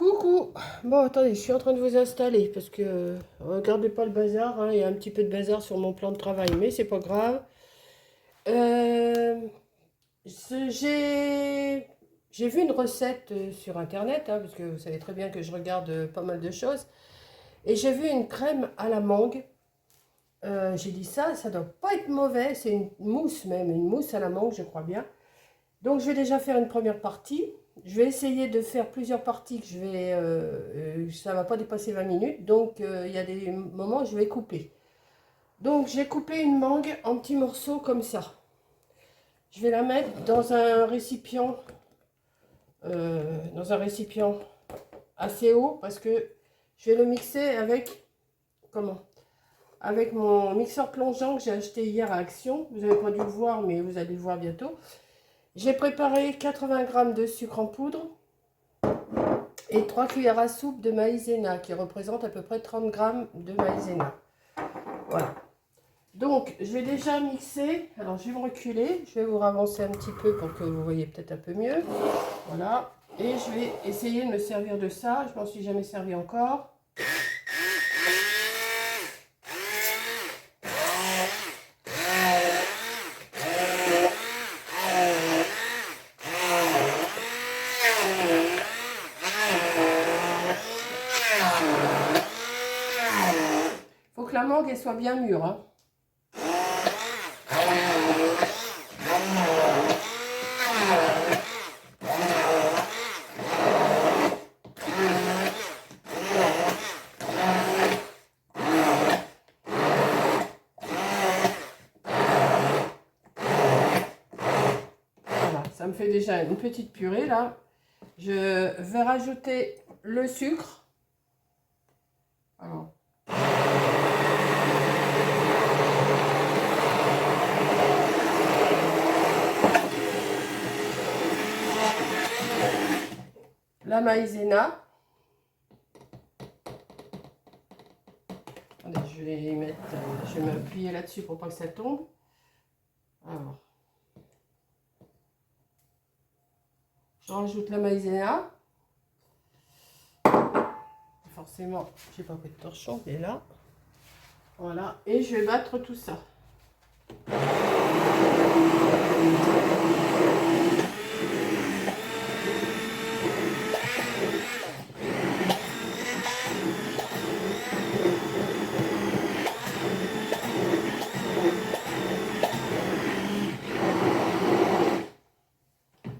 Coucou. Bon, attendez, je suis en train de vous installer parce que regardez pas le bazar, hein, il y a un petit peu de bazar sur mon plan de travail, mais c'est pas grave. Euh, j'ai j'ai vu une recette sur internet, hein, parce que vous savez très bien que je regarde pas mal de choses, et j'ai vu une crème à la mangue. J'ai dit ça doit pas être mauvais, c'est une mousse même, une mousse à la mangue, je crois bien. Donc je vais déjà faire une première partie. Je vais essayer de faire plusieurs parties que ça va pas dépasser 20 minutes. Donc il y a des moments où je vais couper. Donc j'ai coupé une mangue en petits morceaux comme ça. Je vais la mettre dans un récipient assez haut parce que je vais le mixer avec comment? Avec mon mixeur plongeant que j'ai acheté hier à Action. Vous n'avez pas dû le voir, mais vous allez le voir bientôt. J'ai préparé 80 g de sucre en poudre et 3 cuillères à soupe de maïzena qui représente à peu près 30 g de maïzena. Voilà. Donc, je vais déjà mixer. Alors, je vais me reculer. Je vais vous avancer un petit peu pour que vous voyez peut-être un peu mieux. Voilà. Et je vais essayer de me servir de ça. Je m'en suis jamais servi encore. Faut que la mangue elle soit bien mûre, hein. Voilà, ça me fait déjà une petite purée là. Je vais rajouter le sucre. Alors, la maïzena. Attendez, je vais m'appuyer là-dessus pour pas que ça tombe. Alors, je rajoute la maïzena. Forcément, j'ai pas pris de torchon, il est là. Voilà, et je vais battre tout ça.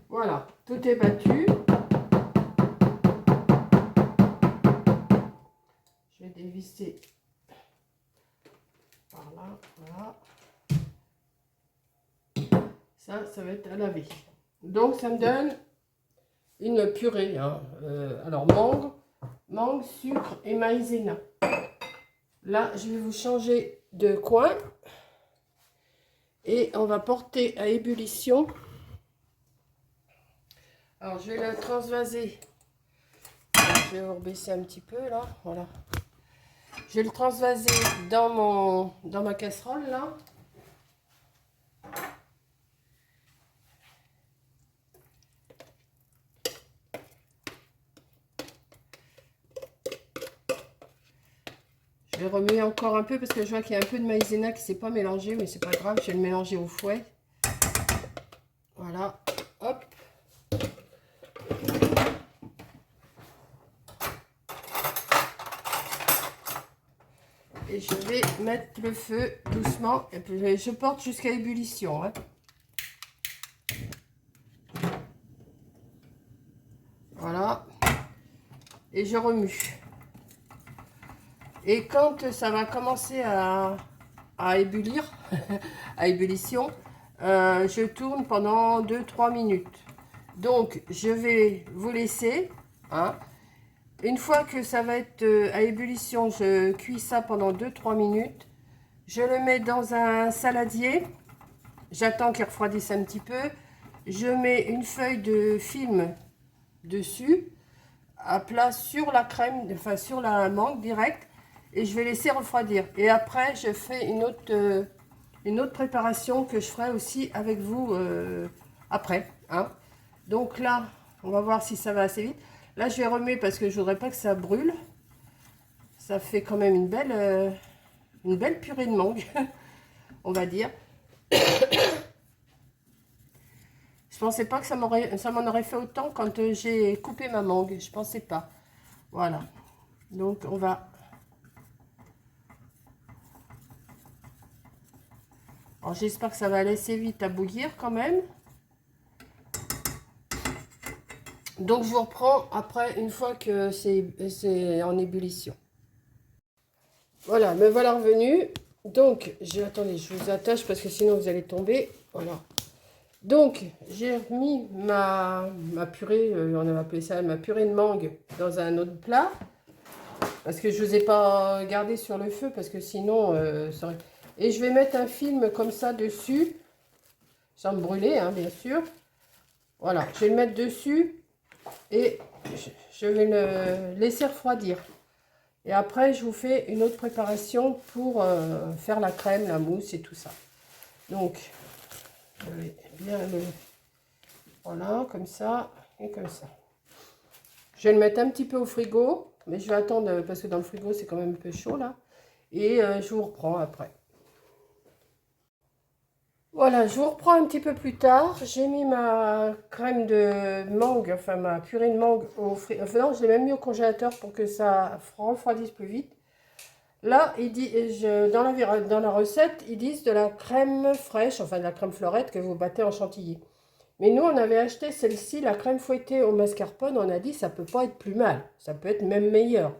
Voilà, tout est battu. Je vais dévisser par là, voilà. Ça va être à laver. Donc ça me donne une purée, hein. Alors mangue, sucre et maïzena. Là, je vais vous changer de coin et on va porter à ébullition. Alors, je vais le transvaser. Je vais vous rebaisser un petit peu là, voilà. Je vais le transvaser dans ma casserole là. Je vais remuer encore un peu parce que je vois qu'il y a un peu de maïzena qui ne s'est pas mélangé, mais c'est pas grave, je vais le mélanger au fouet. Voilà, hop. Et je vais mettre le feu doucement et puis je porte jusqu'à ébullition, hein. Voilà. Et je remue. Et quand ça va commencer à ébullir, à ébullition, je tourne pendant 2-3 minutes. Donc, je vais vous laisser, hein. Une fois que ça va être à ébullition, je cuis ça pendant 2-3 minutes. Je le mets dans un saladier. J'attends qu'il refroidisse un petit peu. Je mets une feuille de film dessus, à plat sur la crème, enfin sur la mangue direct. Et je vais laisser refroidir. Et après, je fais une autre préparation que je ferai aussi avec vous après, hein. Donc là, on va voir si ça va assez vite. Là, je vais remuer parce que je voudrais pas que ça brûle. Ça fait quand même une belle purée de mangue, on va dire. Je pensais pas que ça m'en aurait fait autant quand j'ai coupé ma mangue. Je pensais pas. Voilà. Donc, on va... Alors, j'espère que ça va laisser vite à bouillir quand même. Donc, je vous reprends après, une fois que c'est en ébullition. Voilà, me voilà revenu. Donc, attendez, je vous attache parce que sinon vous allez tomber. Voilà. Donc, j'ai remis ma purée, on avait appelé ça ma purée de mangue, dans un autre plat. Parce que je ne vous ai pas gardé sur le feu, parce que sinon, ça aurait... Et je vais mettre un film comme ça dessus, sans me brûler, hein, bien sûr. Voilà, je vais le mettre dessus et je vais le laisser refroidir. Et après, je vous fais une autre préparation pour faire la crème, la mousse et tout ça. Donc, je vais bien le... Voilà, comme ça et comme ça. Je vais le mettre un petit peu au frigo, mais je vais attendre parce que dans le frigo, c'est quand même un peu chaud là. Et je vous reprends après. Voilà, je vous reprends un petit peu plus tard. J'ai mis ma crème de mangue, enfin ma purée de mangue au frigo. Enfin non, je l'ai même mis au congélateur pour que ça refroidisse plus vite. Là, dans la recette, ils disent de la crème fraîche, enfin de la crème fleurette que vous battez en chantilly. Mais nous, on avait acheté celle-ci, la crème fouettée au mascarpone. On a dit ça peut pas être plus mal, ça peut être même meilleur.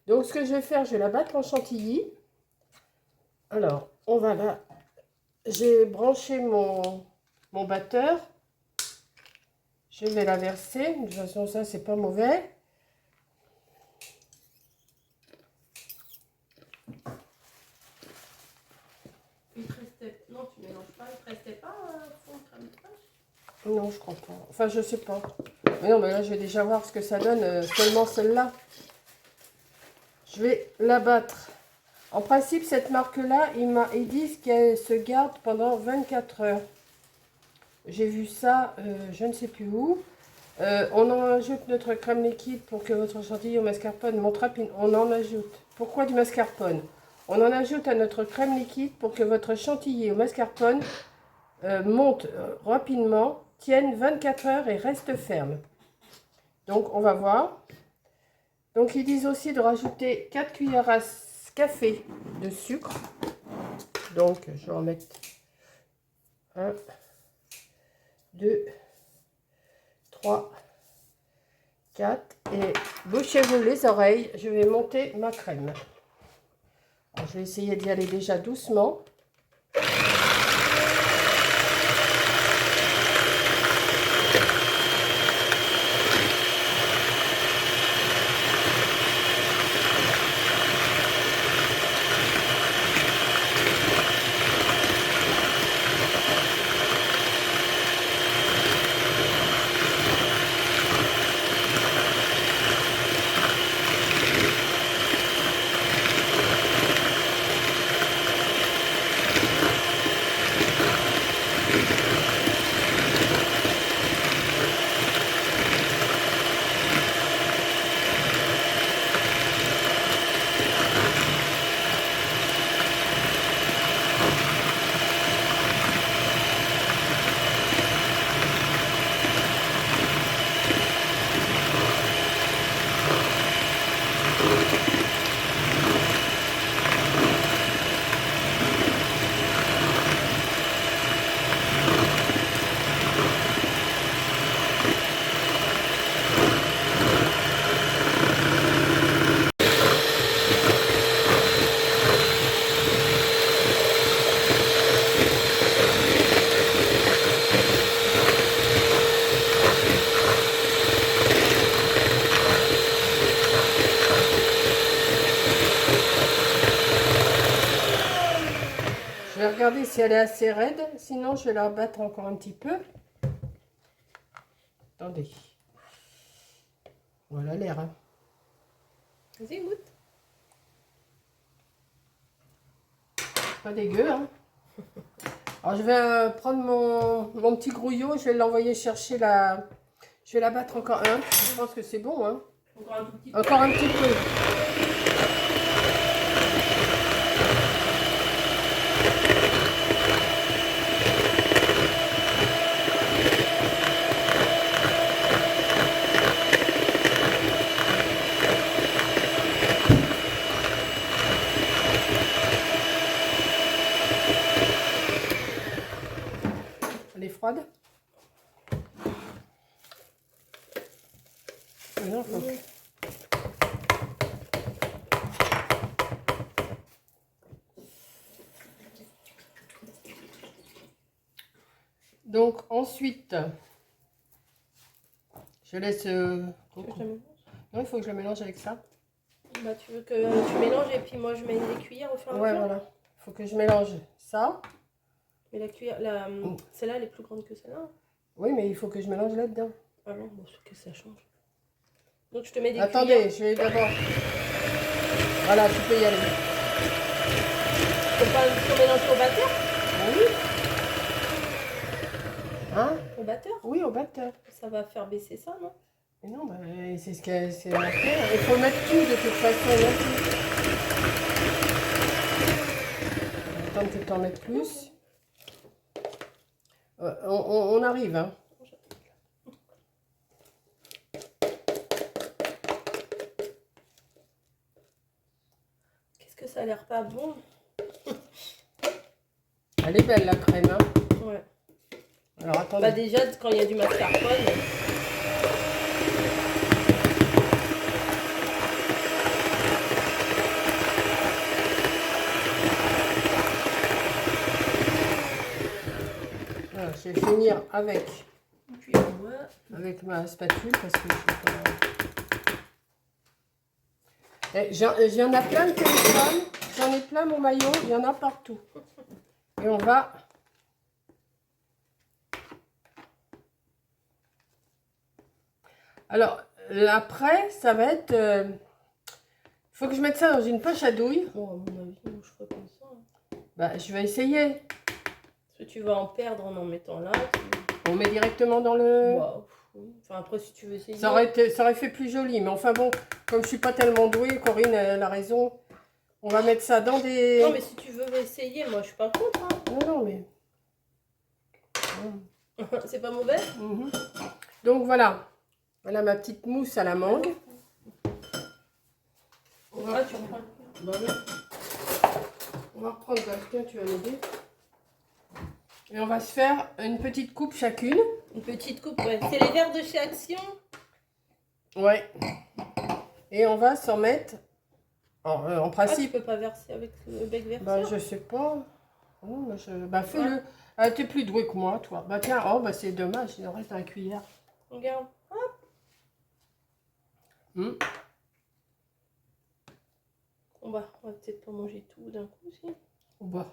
Donc, ce que je vais faire, je vais la battre en chantilly. Alors, on va là. J'ai branché mon batteur. Je vais la verser. De toute façon, ça, c'est pas mauvais. Il te restait... Non, tu mélanges pas. Il te restait pas fond de crème fraîche? Non, je crois pas. Enfin, je sais pas. Mais non, mais là, je vais déjà voir ce que ça donne. Seulement celle-là. Je vais la battre. En principe, cette marque-là, ils disent qu'elle se garde pendant 24 heures. J'ai vu ça, je ne sais plus où. On en ajoute notre crème liquide pour que votre chantilly au mascarpone monte rapide. On en ajoute. Pourquoi du mascarpone? On en ajoute à notre crème liquide pour que votre chantilly au mascarpone monte rapidement, tienne 24 heures et reste ferme. Donc, on va voir. Donc, ils disent aussi de rajouter 4 cuillères à café de sucre. Donc, je vais en mettre 1, 2, 3, 4. Et bouchez-vous les oreilles, je vais monter ma crème. Alors, je vais essayer d'y aller déjà doucement. Je vais regarder si elle est assez raide, sinon je vais la battre encore un petit peu. Attendez. Voilà l'air. Hein. Vas-y, goûte. Pas dégueu, hein. Alors je vais prendre mon petit grouillot, je vais l'envoyer chercher Je vais la battre encore un. Je pense que c'est bon, hein. Encore un tout petit peu. Encore un petit peu. Elle est froide. Non, faut... Donc ensuite, je laisse... Tu veux que je te mélange? Non, il faut que je le mélange avec ça. Bah, tu veux que tu mélanges et puis moi je mets les cuillères au fur et à Ouais, mesure. voilà. Il faut que je mélange ça. Mais la cuillère, celle-là elle est plus grande que celle-là. Oui, mais il faut que je mélange là-dedans. Ah non, bon, ce que ça change. Donc je te mets des Attendez, cuillères. je vais d'abord... Voilà, tu peux y aller. Faut pas faut mélanger au batteur? Oui. Hein? Au batteur? Oui, au batteur. Ça va faire baisser ça, non? Mais non, bah, c'est ce que c'est marqué. Il faut mettre tout de toute façon. Attends que tu en mettes plus. On arrive, hein. Qu'est-ce que ça a l'air pas bon? Elle est belle la crème, hein. Ouais. Alors attendez. Bah déjà quand il y a du mascarpone. Voilà, je vais finir avec Ouais. ma spatule parce que je sais pas. J'en ai plein de téléphones, j'en ai plein mon maillot, il y en a partout. Et on va... Alors, après, ça va être... Il faut que je mette ça dans une poche à douille. Bon, à mon avis, moi, je ferais comme ça. Bah, je vais essayer. Parce que tu vas en perdre en mettant là. On met directement dans le... Bah, oui. Enfin, après, si tu veux essayer. Ça aurait fait plus joli. Mais enfin bon, comme je suis pas tellement douée, Corinne elle a raison. On va mettre ça dans des... Non, mais si tu veux essayer, moi, je suis pas contre. Hein. Non, mais... C'est pas mauvais. Mhm. Donc voilà. Voilà ma petite mousse à la mangue. Ah, tu reprends. Bah oui. On va reprendre, tiens, tu vas m'aider. Et on va se faire une petite coupe chacune. Une petite coupe, ouais. C'est les verres de chez Action. Ouais. Et on va s'en mettre, en Ah, tu principe, peux pas verser avec le bec versé. bah je sais pas. Oh, bah fais-le. Ah, t'es plus doué que moi, toi. Bah tiens, oh bah c'est dommage, il en reste un cuillère. Regarde. Hmm. On va peut-être pas manger tout d'un coup aussi. Oh, bah.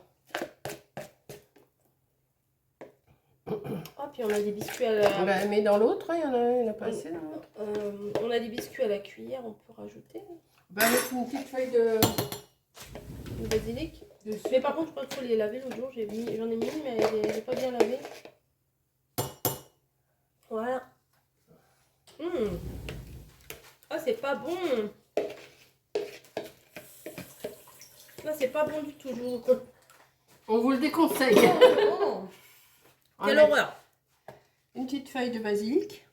Ah, puis on a des biscuits à la... Bah, mais dans l'autre, il y en a pas assez dans l'autre. on a des biscuits à la cuillère, on peut rajouter. Bah mettre une petite feuille de basilic. dessus. Mais par contre, je crois qu'il faut les laver l'autre jour. J'en ai mis, mais elle n'est pas bien lavée. Voilà. Ah, c'est pas bon. Là, c'est pas bon du tout. On vous le déconseille. Oh. Quelle horreur. Une petite feuille de basilic.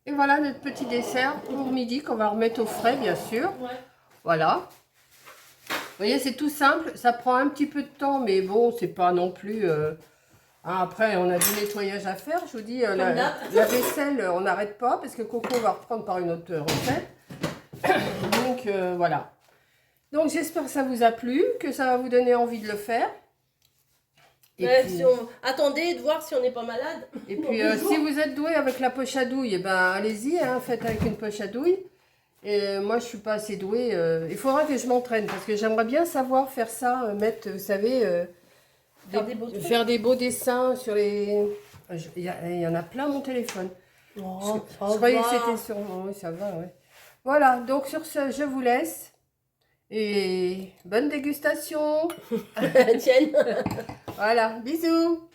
Et voilà notre petit dessert pour midi qu'on va remettre au frais, bien sûr. Ouais. Voilà. Vous voyez, c'est tout simple. Ça prend un petit peu de temps, mais bon, c'est pas non plus... après, on a du nettoyage à faire. Je vous dis, la vaisselle, on n'arrête pas parce que Coco va reprendre par une autre recette. Donc, voilà. Donc, j'espère que ça vous a plu, que ça va vous donner envie de le faire. Et Ouais, puis, attendez de voir si on n'est pas malade. et puis si vous êtes doué avec la poche à douille, eh ben, allez-y, hein, faites avec une poche à douille. Et moi, je suis pas assez douée. Il faudra que je m'entraîne parce que j'aimerais bien savoir faire ça, mettre, vous savez, faire des beaux dessins sur les... Il y en a plein mon téléphone. Oh, Je croyais que c'était sur... Oui, ça va, ouais. Voilà, donc sur ce, je vous laisse. Et bonne dégustation. Tiens. Voilà, bisous.